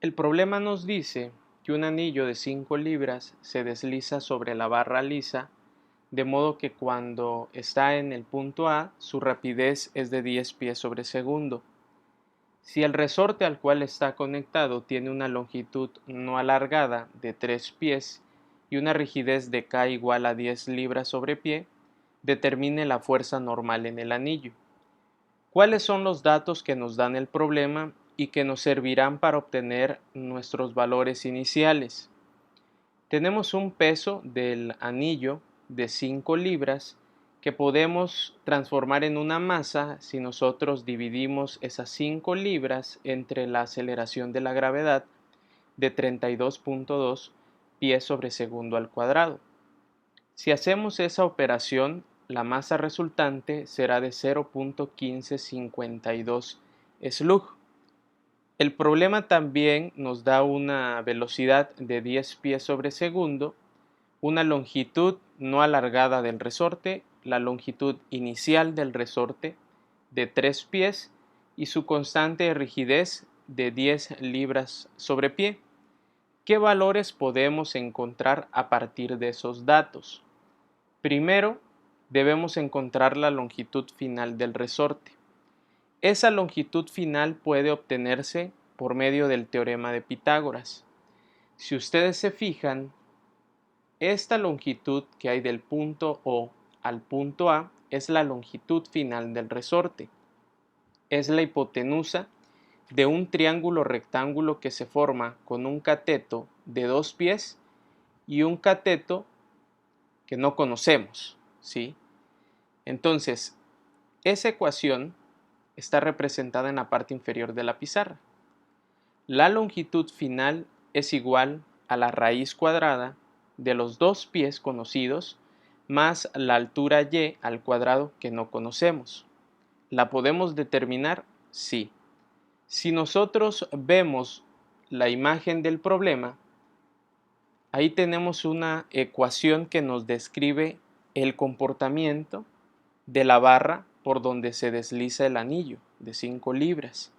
El problema nos dice que un anillo de 5 libras se desliza sobre la barra lisa, de modo que cuando está en el punto A, su rapidez es de 10 pies sobre segundo. Si el resorte al cual está conectado tiene una longitud no alargada de 3 pies y una rigidez de K igual a 10 libras sobre pie, determine la fuerza normal en el anillo. ¿Cuáles son los datos que nos dan el problema y que nos servirán para obtener nuestros valores iniciales? Tenemos un peso del anillo de 5 libras que podemos transformar en una masa si nosotros dividimos esas 5 libras entre la aceleración de la gravedad de 32.2 pies sobre segundo al cuadrado. Si hacemos esa operación, la masa resultante será de 0.1552 slug. El problema también nos da una velocidad de 10 pies sobre segundo, una longitud no alargada del resorte, la longitud inicial del resorte de 3 pies y su constante de rigidez de 10 libras sobre pie. ¿Qué valores podemos encontrar a partir de esos datos? Primero, debemos encontrar la longitud final del resorte. Esa longitud final puede obtenerse por medio del teorema de Pitágoras. Si ustedes se fijan, esta longitud que hay del punto O al punto A es la longitud final del resorte. Es la hipotenusa de un triángulo rectángulo que se forma con un cateto de 2 pies y un cateto que no conocemos, ¿sí? Entonces, esa ecuación está representada en la parte inferior de la pizarra. La longitud final es igual a la raíz cuadrada de los 2 pies conocidos más la altura y al cuadrado que no conocemos. ¿La podemos determinar? Sí. Si nosotros vemos la imagen del problema, ahí tenemos una ecuación que nos describe el comportamiento de la barra por donde se desliza el anillo de 5 libras.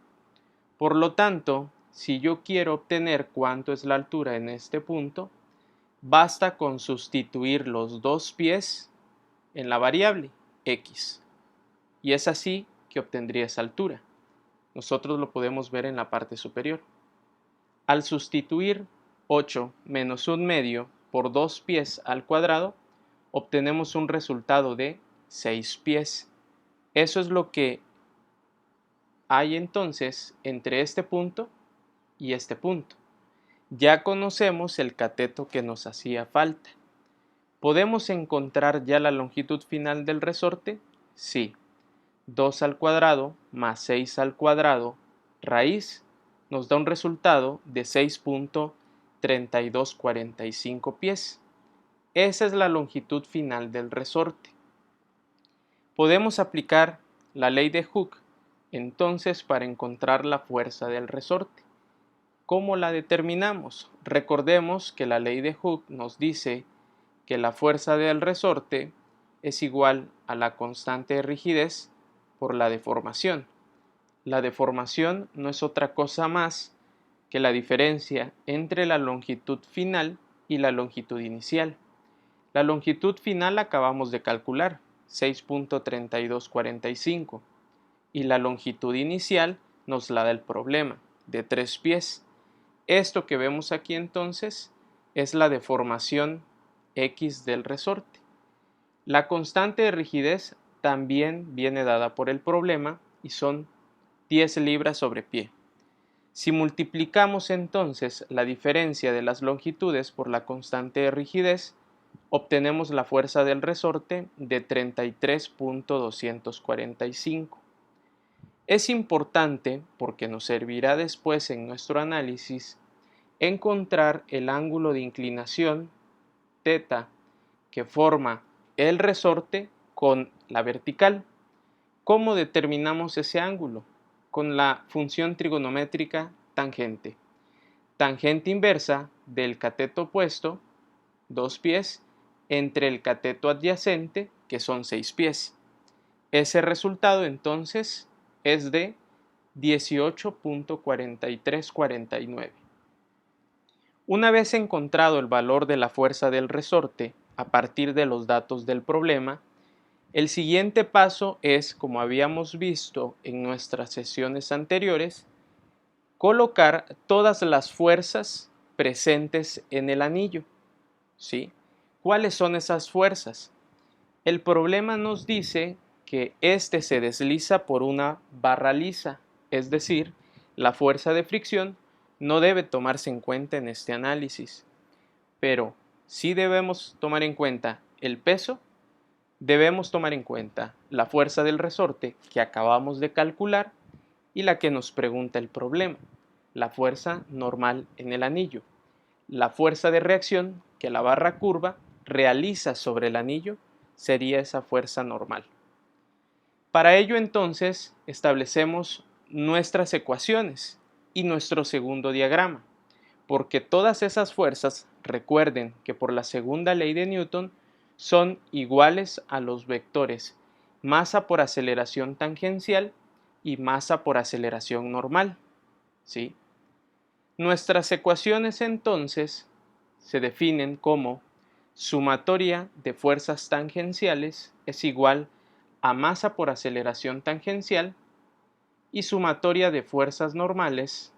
Por lo tanto, si yo quiero obtener cuánto es la altura en este punto, basta con sustituir los 2 pies en la variable x. Y es así que obtendría esa altura. Nosotros lo podemos ver en la parte superior. Al sustituir 8 menos 1 medio por 2 pies al cuadrado, obtenemos un resultado de 6 pies. Eso es lo que hay entonces entre este punto y este punto. Ya conocemos el cateto que nos hacía falta. ¿Podemos encontrar ya la longitud final del resorte? Sí. 2 al cuadrado más 6 al cuadrado raíz nos da un resultado de 6.3245 pies. Esa es la longitud final del resorte. Podemos aplicar la ley de Hooke entonces para encontrar la fuerza del resorte. ¿Cómo la determinamos? Recordemos que la ley de Hooke nos dice que la fuerza del resorte es igual a la constante de rigidez por la deformación. La deformación no es otra cosa más que la diferencia entre la longitud final y la longitud inicial. La longitud final acabamos de calcular, 6.3245, y la longitud inicial nos la da el problema, de 3 pies. Esto que vemos aquí entonces es la deformación X del resorte. La constante de rigidez también viene dada por el problema y son 10 libras sobre pie. Si multiplicamos entonces la diferencia de las longitudes por la constante de rigidez, obtenemos la fuerza del resorte de 33.245. Es importante, porque nos servirá después en nuestro análisis, encontrar el ángulo de inclinación θ que forma el resorte con la vertical. ¿Cómo determinamos ese ángulo? Con la función trigonométrica tangente. Tangente inversa del cateto opuesto, 2 pies, entre el cateto adyacente, que son 6 pies. Ese resultado entonces es de 18.4349. Una vez encontrado el valor de la fuerza del resorte a partir de los datos del problema, el siguiente paso es, como habíamos visto en nuestras sesiones anteriores, colocar todas las fuerzas presentes en el anillo. ¿Sí? ¿Cuáles son esas fuerzas? El problema nos dice que este se desliza por una barra lisa, es decir, la fuerza de fricción no debe tomarse en cuenta en este análisis, pero sí debemos tomar en cuenta el peso, debemos tomar en cuenta la fuerza del resorte que acabamos de calcular y la que nos pregunta el problema, la fuerza normal en el anillo, la fuerza de reacción que la barra curva realiza sobre el anillo sería esa fuerza normal. Para ello entonces establecemos nuestras ecuaciones y nuestro segundo diagrama, porque todas esas fuerzas, recuerden que por la segunda ley de Newton, son iguales a los vectores masa por aceleración tangencial y masa por aceleración normal. ¿Sí? Nuestras ecuaciones entonces se definen como sumatoria de fuerzas tangenciales es igual a masa por aceleración tangencial y sumatoria de fuerzas normales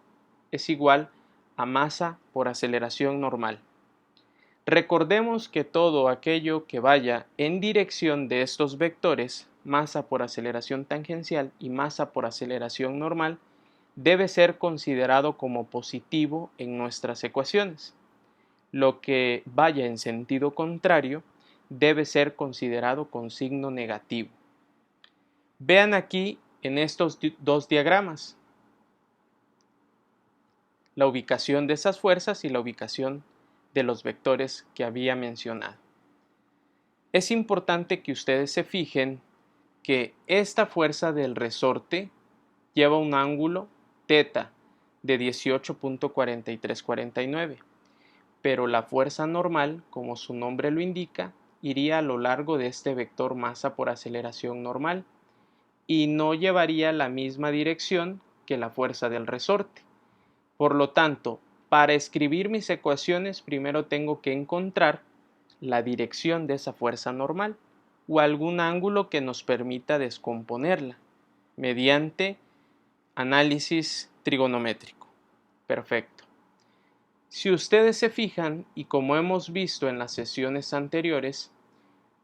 es igual a masa por aceleración normal. Recordemos que todo aquello que vaya en dirección de estos vectores, masa por aceleración tangencial y masa por aceleración normal, debe ser considerado como positivo en nuestras ecuaciones. Lo que vaya en sentido contrario debe ser considerado con signo negativo. Vean aquí en estos dos diagramas la ubicación de esas fuerzas y la ubicación de los vectores que había mencionado. Es importante que ustedes se fijen que esta fuerza del resorte lleva un ángulo θ de 18.4349, pero la fuerza normal, como su nombre lo indica, iría a lo largo de este vector masa por aceleración normal y no llevaría la misma dirección que la fuerza del resorte. Por lo tanto, para escribir mis ecuaciones primero tengo que encontrar la dirección de esa fuerza normal o algún ángulo que nos permita descomponerla mediante análisis trigonométrico. Perfecto. Si ustedes se fijan, y como hemos visto en las sesiones anteriores,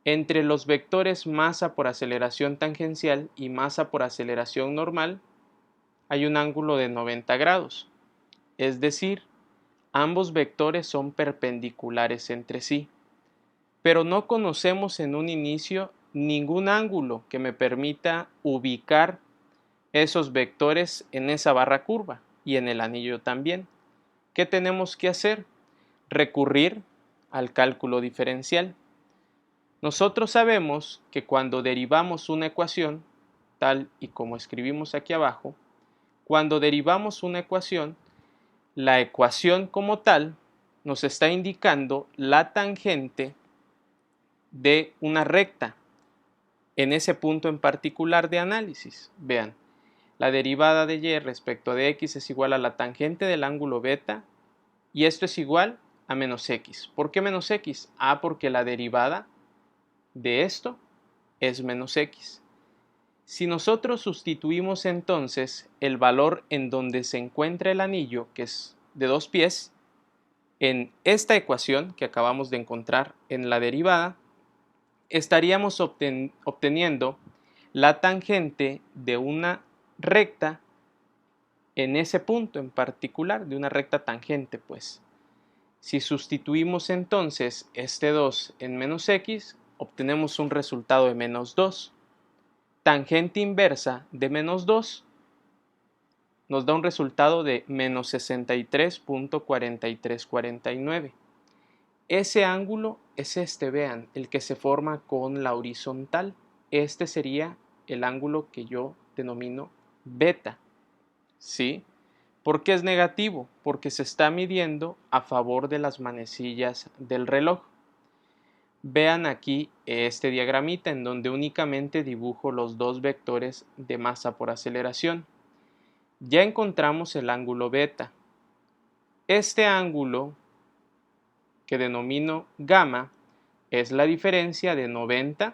entre los vectores masa por aceleración tangencial y masa por aceleración normal hay un ángulo de 90 grados, es decir, ambos vectores son perpendiculares entre sí, pero no conocemos en un inicio ningún ángulo que me permita ubicar esos vectores en esa barra curva y en el anillo también. ¿Qué tenemos que hacer? Recurrir al cálculo diferencial. Nosotros sabemos que cuando derivamos una ecuación, tal y como escribimos aquí abajo, cuando derivamos una ecuación, la ecuación como tal nos está indicando la tangente de una recta en ese punto en particular de análisis. Vean, la derivada de y respecto de x es igual a la tangente del ángulo beta y esto es igual a menos x. ¿Por qué menos x? Porque la derivada de esto es menos x. Si nosotros sustituimos entonces el valor en donde se encuentra el anillo, que es de 2 pies, en esta ecuación que acabamos de encontrar en la derivada, estaríamos obteniendo la tangente de una recta en ese punto en particular, de una recta tangente, pues. Si sustituimos entonces este 2 en menos x, obtenemos un resultado de menos 2. Tangente inversa de menos 2 nos da un resultado de menos 63.4349. Ese ángulo es este, vean, el que se forma con la horizontal. Este sería el ángulo que yo denomino beta. ¿Sí? ¿Por qué es negativo? Porque se está midiendo a favor de las manecillas del reloj. Vean aquí este diagramita en donde únicamente dibujo los dos vectores de masa por aceleración. Ya encontramos el ángulo beta. Este ángulo que denomino gamma es la diferencia de 90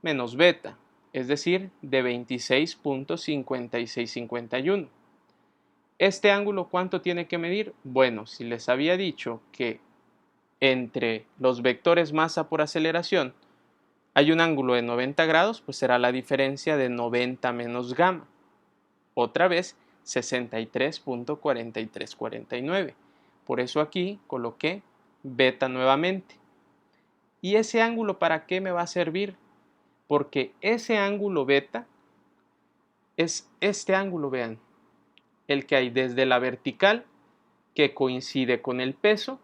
menos beta, es decir, de 26.5651. ¿Este ángulo cuánto tiene que medir? Bueno, si les había dicho que entre los vectores masa por aceleración hay un ángulo de 90 grados, pues será la diferencia de 90 menos gamma. Otra vez, 63.4349. Por eso aquí coloqué beta nuevamente. ¿Y ese ángulo para qué me va a servir? Porque ese ángulo beta es este ángulo, vean, el que hay desde la vertical, que coincide con el peso,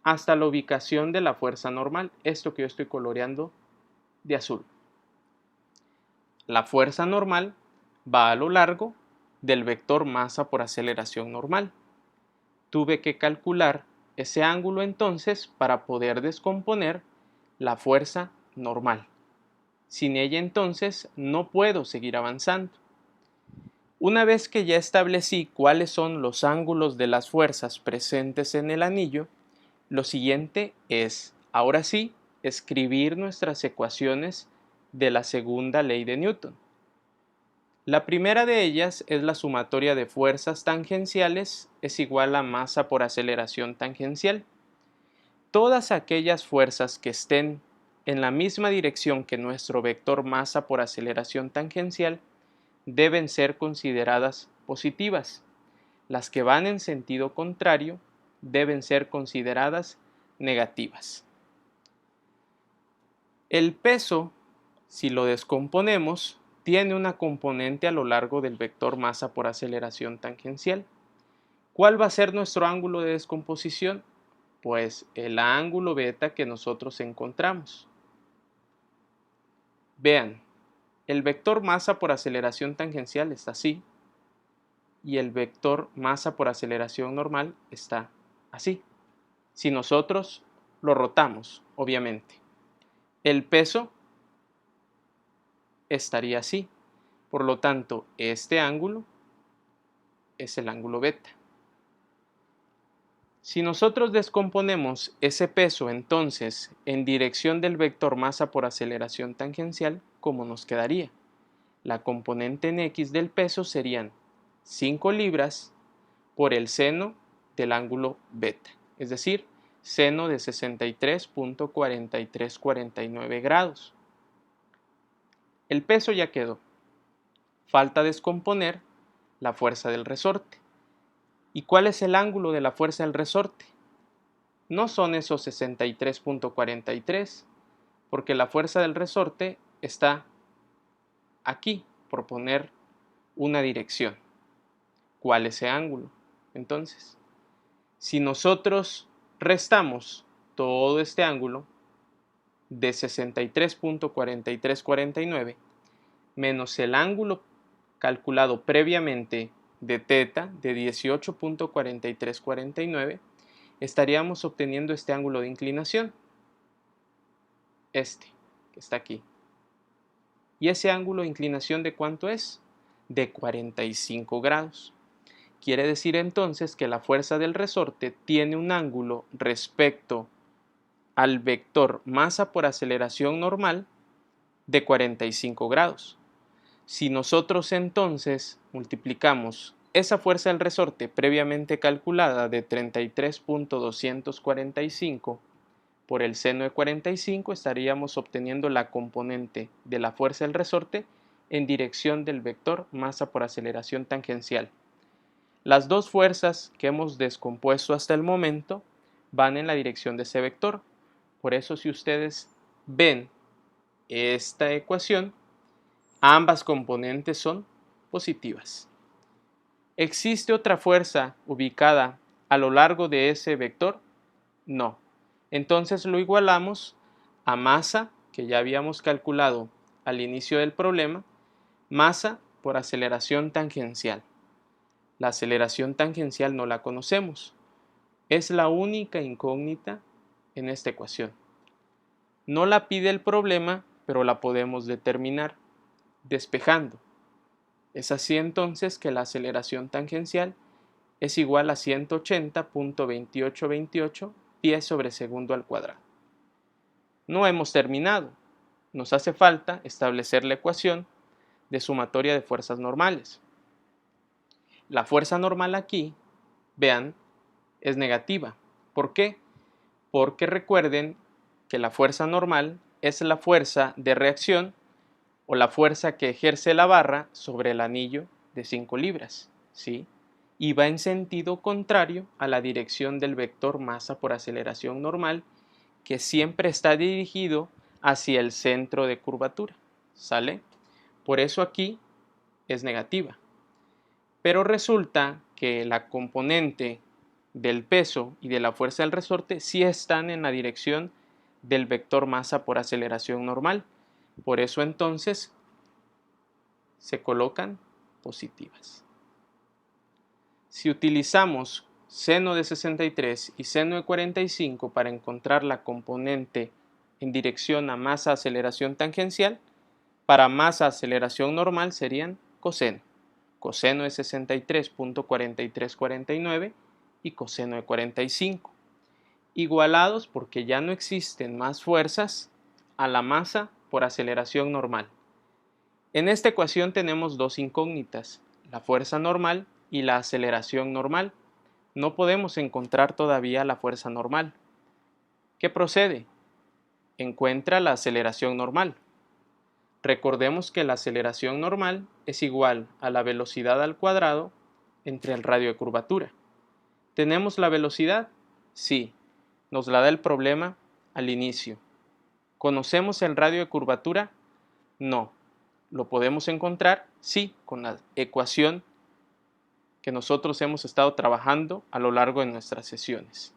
hasta la ubicación de la fuerza normal, esto que yo estoy coloreando de azul. La fuerza normal va a lo largo del vector masa por aceleración normal. Tuve que calcular ese ángulo entonces para poder descomponer la fuerza normal. Sin ella entonces no puedo seguir avanzando. Una vez que ya establecí cuáles son los ángulos de las fuerzas presentes en el anillo, lo siguiente es, ahora sí, escribir nuestras ecuaciones de la segunda ley de Newton. La primera de ellas es la sumatoria de fuerzas tangenciales es igual a masa por aceleración tangencial. Todas aquellas fuerzas que estén en la misma dirección que nuestro vector masa por aceleración tangencial deben ser consideradas positivas. Las que van en sentido contrario deben ser consideradas negativas. El peso, si lo descomponemos, tiene una componente a lo largo del vector masa por aceleración tangencial. ¿Cuál va a ser nuestro ángulo de descomposición? Pues el ángulo beta que nosotros encontramos. Vean, el vector masa por aceleración tangencial está así y el vector masa por aceleración normal está así. Si nosotros lo rotamos, obviamente, el peso estaría así. Por lo tanto, este ángulo es el ángulo beta. Si nosotros descomponemos ese peso entonces en dirección del vector masa por aceleración tangencial, ¿cómo nos quedaría? La componente en x del peso serían 5 libras por el seno del ángulo beta, es decir, seno de 63.4349 grados. El peso ya quedó. Falta descomponer la fuerza del resorte. ¿Y cuál es el ángulo de la fuerza del resorte? No son esos 63.43, porque la fuerza del resorte está aquí, por poner una dirección. ¿Cuál es ese ángulo? Entonces, si nosotros restamos todo este ángulo de 63.4349 menos el ángulo calculado previamente de teta de 18.4349, estaríamos obteniendo este ángulo de inclinación, este que está aquí. ¿Y ese ángulo de inclinación de cuánto es? De 45 grados. Quiere decir entonces que la fuerza del resorte tiene un ángulo respecto al vector masa por aceleración normal de 45 grados. Si nosotros entonces multiplicamos esa fuerza del resorte previamente calculada de 33.245 por el seno de 45, estaríamos obteniendo la componente de la fuerza del resorte en dirección del vector masa por aceleración tangencial. Las dos fuerzas que hemos descompuesto hasta el momento van en la dirección de ese vector. Por eso, si ustedes ven esta ecuación, ambas componentes son positivas. ¿Existe otra fuerza ubicada a lo largo de ese vector? No. Entonces lo igualamos a masa, que ya habíamos calculado al inicio del problema, masa por aceleración tangencial. La aceleración tangencial no la conocemos. Es la única incógnita en esta ecuación. No la pide el problema, pero la podemos determinar despejando. Es así entonces que la aceleración tangencial es igual a 180.2828 pies sobre segundo al cuadrado. No hemos terminado. Nos hace falta establecer la ecuación de sumatoria de fuerzas normales. La fuerza normal aquí, vean, es negativa. ¿Por qué? Porque recuerden que la fuerza normal es la fuerza de reacción o la fuerza que ejerce la barra sobre el anillo de 5 libras, ¿sí? Y va en sentido contrario a la dirección del vector masa por aceleración normal, que siempre está dirigido hacia el centro de curvatura, ¿sale? Por eso aquí es negativa. Pero resulta que la componente del peso y de la fuerza del resorte sí están en la dirección del vector masa por aceleración normal. Por eso entonces se colocan positivas. Si utilizamos seno de 63 y seno de 45 para encontrar la componente en dirección a masa aceleración tangencial, para masa aceleración normal serían coseno. Coseno de 63.4349 y coseno de 45. Igualados porque ya no existen más fuerzas a la masa por aceleración normal. En esta ecuación tenemos dos incógnitas, la fuerza normal y la aceleración normal. No podemos encontrar todavía la fuerza normal. ¿Qué procede? Encuentra la aceleración normal. Recordemos que la aceleración normal es igual a la velocidad al cuadrado entre el radio de curvatura. ¿Tenemos la velocidad? Sí, nos la da el problema al inicio. ¿Conocemos el radio de curvatura? No. ¿Lo podemos encontrar? Sí, con la ecuación que nosotros hemos estado trabajando a lo largo de nuestras sesiones.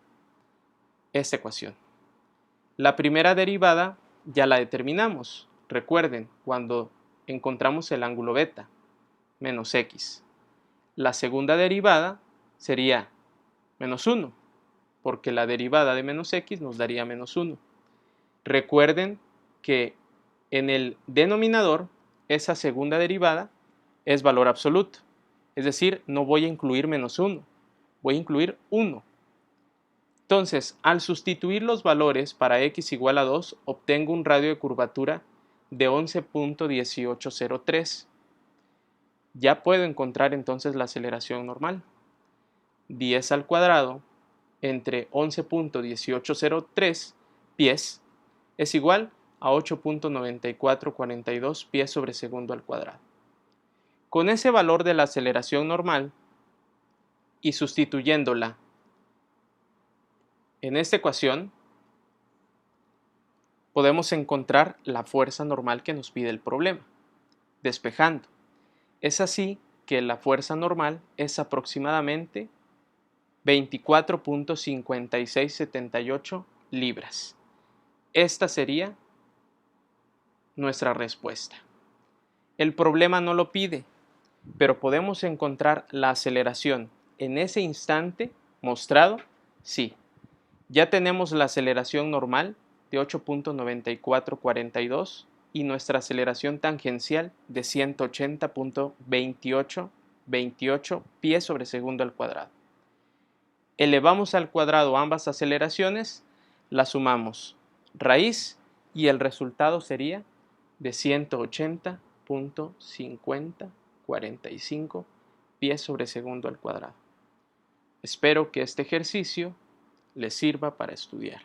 Esta ecuación. La primera derivada ya la determinamos. Recuerden, cuando encontramos el ángulo beta, menos x. La segunda derivada sería menos 1, porque la derivada de menos x nos daría menos 1. Recuerden que en el denominador, esa segunda derivada es valor absoluto. Es decir, no voy a incluir menos 1, voy a incluir 1. Entonces, al sustituir los valores para x igual a 2, obtengo un radio de curvatura de 11.1803. Ya puedo encontrar entonces la aceleración normal. 10 al cuadrado entre 11.1803 pies es igual a 8.9442 pies sobre segundo al cuadrado. Con ese valor de la aceleración normal y sustituyéndola en esta ecuación, podemos encontrar la fuerza normal que nos pide el problema, despejando. Es así que la fuerza normal es aproximadamente 24.5678 libras. Esta sería nuestra respuesta. El problema no lo pide, pero podemos encontrar la aceleración en ese instante mostrado, sí. Ya tenemos la aceleración normal de 8.9442 y nuestra aceleración tangencial de 180.28 pies sobre segundo al cuadrado. Elevamos al cuadrado ambas aceleraciones, las sumamos, raíz, y el resultado sería de 180.5045 pies sobre segundo al cuadrado. Espero que este ejercicio les sirva para estudiar.